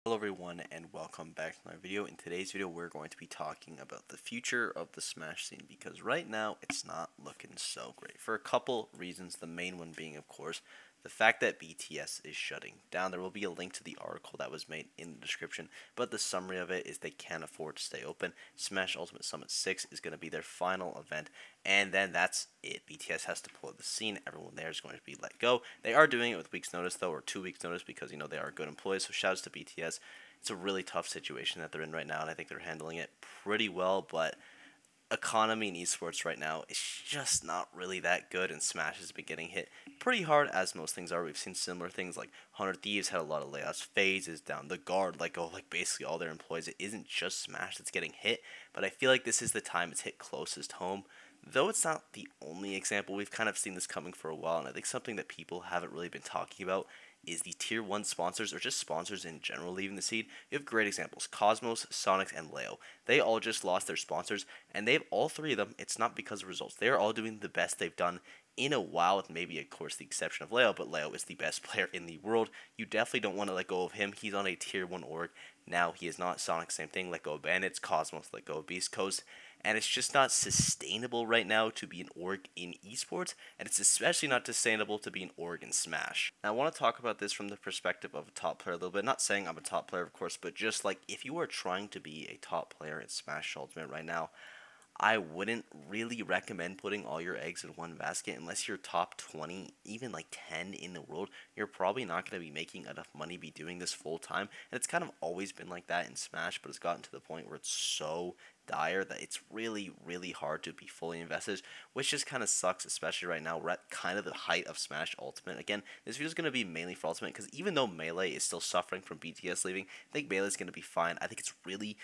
Hello everyone and welcome back to my video. In today's video we're going to be talking about the future of the Smash scene because right now it's not looking so great for a couple reasons, the main one being of course the fact that BTS is shutting down. There will be a link to the article that was made in the description, but the summary of it is they can't afford to stay open. Smash Ultimate Summit 6 is going to be their final event, and then that's it. BTS has to pull out the scene. Everyone there is going to be let go. They are doing it with weeks notice though, or 2 weeks notice, because they are good employees, so shouts to BTS. It's a really tough situation that they're in right now, and I think they're handling it pretty well, but economy in esports right now is just not really that good, and Smash has been getting hit pretty hard, as most things are. We've seen similar things like 100 Thieves had a lot of layoffs, FaZe is down, the Guard like basically all their employees. It isn't just Smash that's getting hit, but I feel like this is the time it's hit closest home. Though it's not the only example, we've kind of seen this coming for a while, and I think something that people haven't really been talking about is the tier 1 sponsors, or just sponsors in general, leaving the scene. You have great examples: Cosmos, Sonics, and Leo. They all just lost their sponsors, and they've all three of them. It's not because of results. They are all doing the best they've done in a while, with maybe, of course, the exception of Leo, but Leo is the best player in the world. You definitely don't want to let go of him. He's on a tier 1 org. Now, he is not. Sonic, same thing. Let go of Bandits. Cosmos, let go of Beast Coast. And it's just not sustainable right now to be an org in esports, and it's especially not sustainable to be an org in Smash. Now, I want to talk about this from the perspective of a top player a little bit. Not saying I'm a top player, of course, but just like if you are trying to be a top player in Smash Ultimate right now, I wouldn't really recommend putting all your eggs in one basket unless you're top 20, even like 10 in the world. You're probably not going to be making enough money to be doing this full time. And it's kind of always been like that in Smash, but it's gotten to the point where it's so dire that it's really, really hard to be fully invested, which just kind of sucks, especially right now. We're at kind of the height of Smash Ultimate. Again, this video is going to be mainly for Ultimate because even though Melee is still suffering from BTS leaving, I think Melee is going to be fine. I think it's really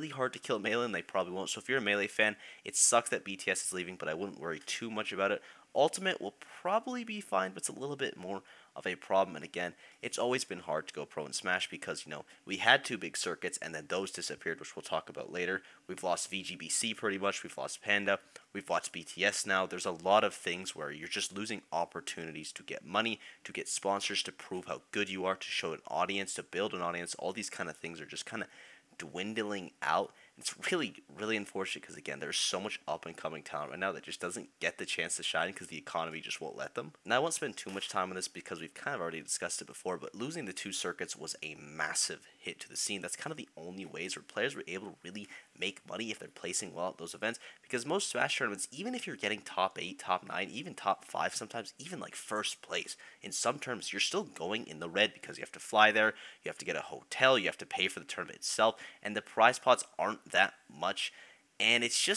hard to kill Melee, and they probably won't. So if you're a Melee fan, it sucks that BTS is leaving, but I wouldn't worry too much about it. Ultimate will probably be fine, but it's a little bit more of a problem. And again, it's always been hard to go pro in Smash because, we had two big circuits, and then those disappeared, which we'll talk about later. We've lost VGBC pretty much. We've lost Panda. We've lost BTS now. There's a lot of things where you're just losing opportunities to get money, to get sponsors, to prove how good you are, to show an audience, to build an audience. All these kind of things are just kind of dwindling out. It's really, really unfortunate because, again, there's so much up and coming talent right now that just doesn't get the chance to shine because the economy just won't let them. Now, I won't spend too much time on this because we've kind of already discussed it before, but losing the two circuits was a massive hit to the scene. That's kind of the only ways where players were able to really make money if they're placing well at those events, because most Smash tournaments, even if you're getting top 8, top 9, even top 5, sometimes even like first place, in some terms, you're still going in the red because you have to fly there, you have to get a hotel, you have to pay for the tournament itself, and the prize pots aren't that much. And it's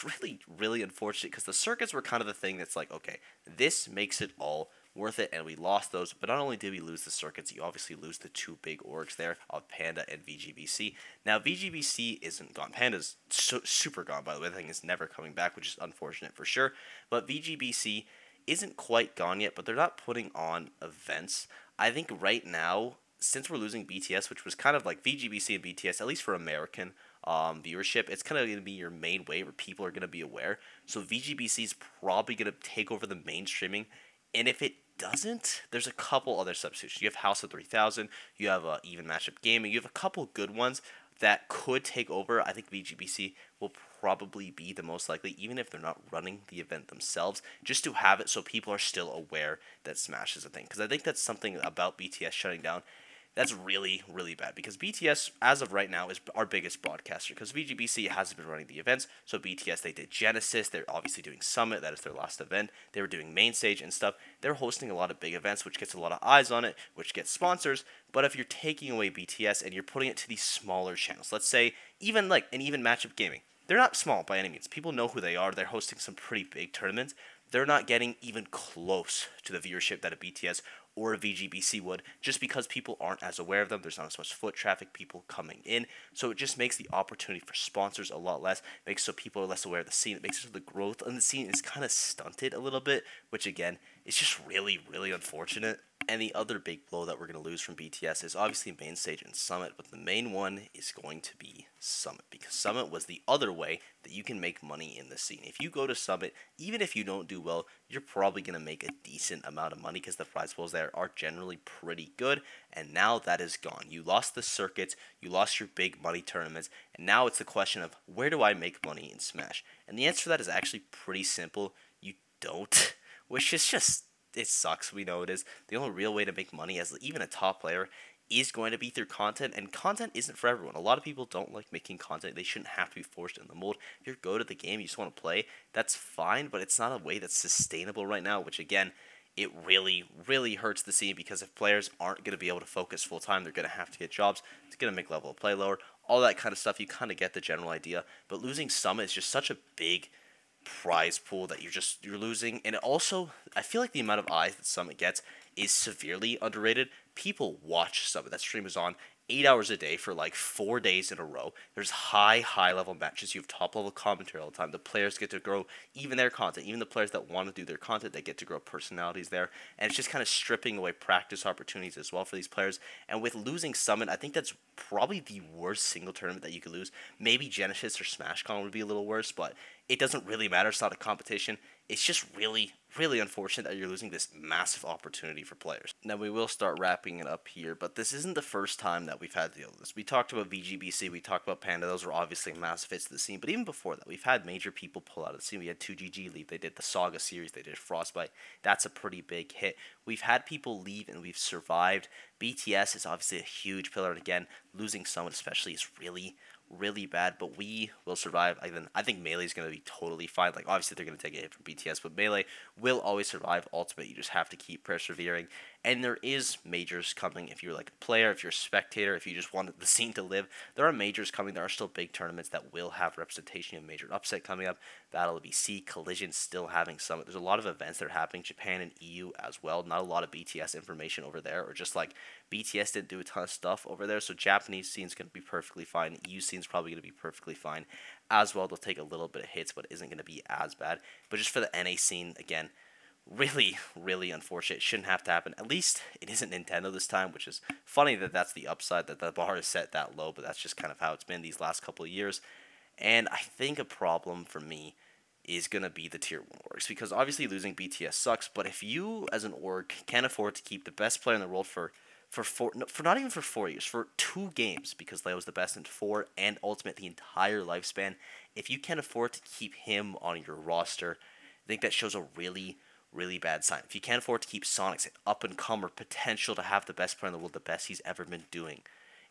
really, really unfortunate because the circuits were kind of the thing that's like, okay, this makes it all worth it, and we lost those. But not only did we lose the circuits, you obviously lose the two big orgs there of Panda and VGBC. Now, VGBC isn't gone. Panda's super gone, by the way. The thing is never coming back, which is unfortunate for sure. But VGBC isn't quite gone yet, but they're not putting on events. I think right now, since we're losing BTS, which was kind of like VGBC and BTS, at least for American viewership, it's kind of going to be your main way where people are going to be aware. So VGBC is probably going to take over the mainstreaming, and if it doesn't, there's a couple other substitutions. You have House of 3000, you have Even Matchup Gaming, you have a couple good ones that could take over. I think VGBC will probably be the most likely, even if they're not running the event themselves, just to have it so people are still aware that Smash is a thing. Because I think that's something about BTS shutting down that's really, really bad, because BTS, as of right now, is our biggest broadcaster, because VGBC hasn't been running the events. So BTS, they did Genesis, they're obviously doing Summit, that is their last event, they were doing Main Stage and stuff. They're hosting a lot of big events, which gets a lot of eyes on it, which gets sponsors. But if you're taking away BTS and you're putting it to these smaller channels, let's say even like an Even Matchup Gaming, they're not small by any means. People know who they are. They're hosting some pretty big tournaments. They're not getting even close to the viewership that a BTS or a VGBC would, just because people aren't as aware of them. There's not as much foot traffic, people coming in. So it just makes the opportunity for sponsors a lot less. It makes so people are less aware of the scene. It makes it so the growth on the scene is kind of stunted a little bit, which again is just really, really unfortunate. And the other big blow that we're going to lose from BTS is obviously main stage and Summit, but the main one is going to be Summit, because Summit was the other way that you can make money in the scene. If you go to Summit, even if you don't do well, you're probably going to make a decent amount of money because the prize pools there are generally pretty good, and now that is gone. You lost the circuits, you lost your big money tournaments, and now it's the question of where do I make money in Smash? And the answer to that is actually pretty simple. You don't, which is just it sucks. We know it is. The only real way to make money as even a top player is going to be through content, and content isn't for everyone. A lot of people don't like making content. They shouldn't have to be forced in the mold. If you're good at the game, you just want to play, that's fine, but it's not a way that's sustainable right now, which again, it really, really hurts the scene because if players aren't going to be able to focus full time, they're going to have to get jobs. It's going to make level of play lower. All that kind of stuff, you kind of get the general idea. But losing Summit is just such a big prize pool that you're losing, and also I feel like the amount of eyes that Summit gets is severely underrated. People watch Summit. That stream is on 8 hours a day for like 4 days in a row. There's high level matches. You have top level commentary all the time. The players get to grow even their content. Even the players that want to do their content, they get to grow personalities there. And it's just kind of stripping away practice opportunities as well for these players. And with losing Summit, I think that's probably the worst single tournament that you could lose. Maybe Genesis or SmashCon would be a little worse, but it doesn't really matter. It's not a competition. It's just really, really unfortunate that you're losing this massive opportunity for players. Now, we will start wrapping it up here, but this isn't the first time that we've had to deal with this. We talked about VGBC, we talked about Panda. Those were obviously massive hits to the scene, but even before that, we've had major people pull out of the scene. We had 2GG leave. They did the Saga series. They did Frostbite. That's a pretty big hit. We've had people leave, and we've survived. BTS is obviously a huge pillar, and again, losing someone especially is really bad, but we will survive. I think Melee is going to be totally fine. Like, obviously, they're going to take a hit from BTS, but Melee will always survive. Ultimate, you just have to keep persevering. And there is majors coming. If you're like a player, if you're a spectator, if you just want the scene to live, there are majors coming. There are still big tournaments that will have representation of major upset coming up. Battle of BC, Collision still having Summit. There's a lot of events that are happening. Japan and EU as well. Not a lot of BTS information over there, or just like BTS didn't do a ton of stuff over there. So Japanese scene's going to be perfectly fine. EU scene's probably going to be perfectly fine as well. They'll take a little bit of hits, but isn't going to be as bad. But just for the NA scene, again, really unfortunate. It shouldn't have to happen. At least it isn't Nintendo this time, which is funny that that's the upside, that the bar is set that low, but that's just kind of how it's been these last couple of years. And I think a problem for me is going to be the tier 1 orgs, because obviously losing BTS sucks, but if you as an org can't afford to keep the best player in the world for not even for 4 years, for 2 games, because Leo was the best in 4 and Ultimate the entire lifespan, if you can't afford to keep him on your roster, I think that shows a really bad sign. If you can't afford to keep Sonic's up-and-comer potential to have the best player in the world, the best he's ever been doing,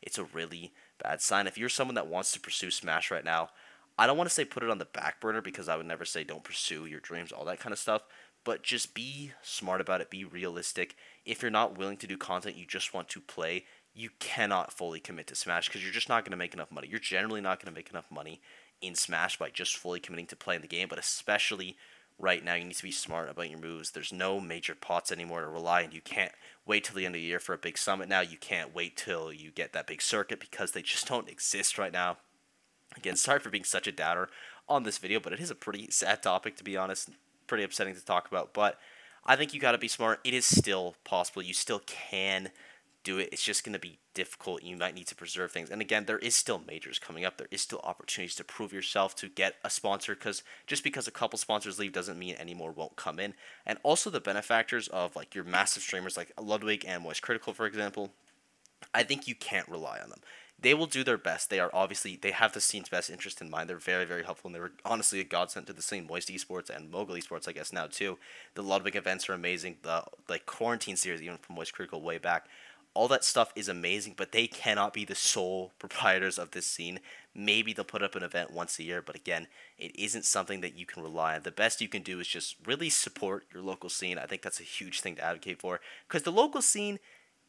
it's a really bad sign. If you're someone that wants to pursue Smash right now, I don't want to say put it on the back burner, because I would never say don't pursue your dreams, all that kind of stuff, but just be smart about it, be realistic. If you're not willing to do content, you just want to play, you cannot fully commit to Smash, because you're just not going to make enough money. You're generally not going to make enough money in Smash by just fully committing to playing the game, but especially right now, you need to be smart about your moves. There's no major pots anymore to rely on. You can't wait till the end of the year for a big summit now. You can't wait till you get that big circuit, because they just don't exist right now. Again, sorry for being such a downer on this video, but it is a pretty sad topic, to be honest. Pretty upsetting to talk about, but I think you got to be smart. It is still possible. You still can do it. It's just going to be difficult. You might need to preserve things. And again, there is still majors coming up. There is still opportunities to prove yourself, to get a sponsor, because just because a couple sponsors leave doesn't mean any more won't come in. And also the benefactors of like your massive streamers like Ludwig and Moist Critical, for example, I think you can't rely on them. They will do their best. They have the scene's best interest in mind. They're very helpful, and they were honestly a godsend to the scene. Moist Esports and Mogul Esports, I guess, now too. The Ludwig events are amazing. The quarantine series, even from Moist Critical way back, all that stuff is amazing, but they cannot be the sole proprietors of this scene. Maybe they'll put up an event once a year, but again, it isn't something that you can rely on. The best you can do is just really support your local scene. I think that's a huge thing to advocate for, because the local scene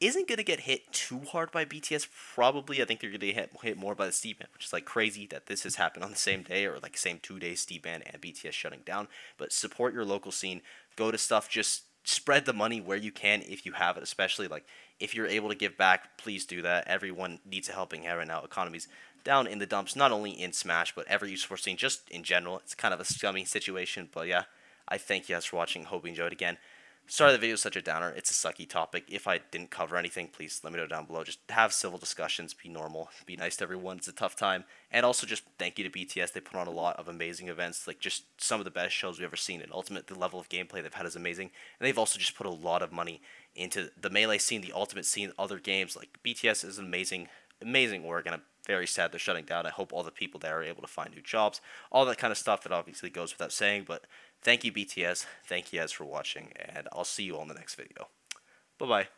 isn't going to get hit too hard by BTS, probably. I think they're going to get hit more by the Steep Ban, which is like crazy that this has happened on the same day, or like same 2 days, Steep Ban and BTS shutting down. But support your local scene. Go to stuff. Just spread the money where you can if you have it, especially like if you're able to give back, please do that. Everyone needs a helping hand right now. Economy's down in the dumps, not only in Smash, but every esports scene, just in general. It's kind of a scummy situation, but yeah, I thank you guys for watching. Hope you enjoyed again. Sorry the video is such a downer. It's a sucky topic. If I didn't cover anything, please let me know down below. Just have civil discussions, be normal, be nice to everyone. It's a tough time. And also just thank you to BTS. They put on a lot of amazing events, like just some of the best shows we've ever seen. And Ultimate, the level of gameplay they've had is amazing. And they've also just put a lot of money into the Melee scene, the Ultimate scene, other games. Like BTS is amazing, amazing work, and I'm very sad they're shutting down. I hope all the people there are able to find new jobs, all that kind of stuff. That obviously goes without saying, but thank you, BTS. Thank you guys for watching, and I'll see you all in the next video. Bye bye.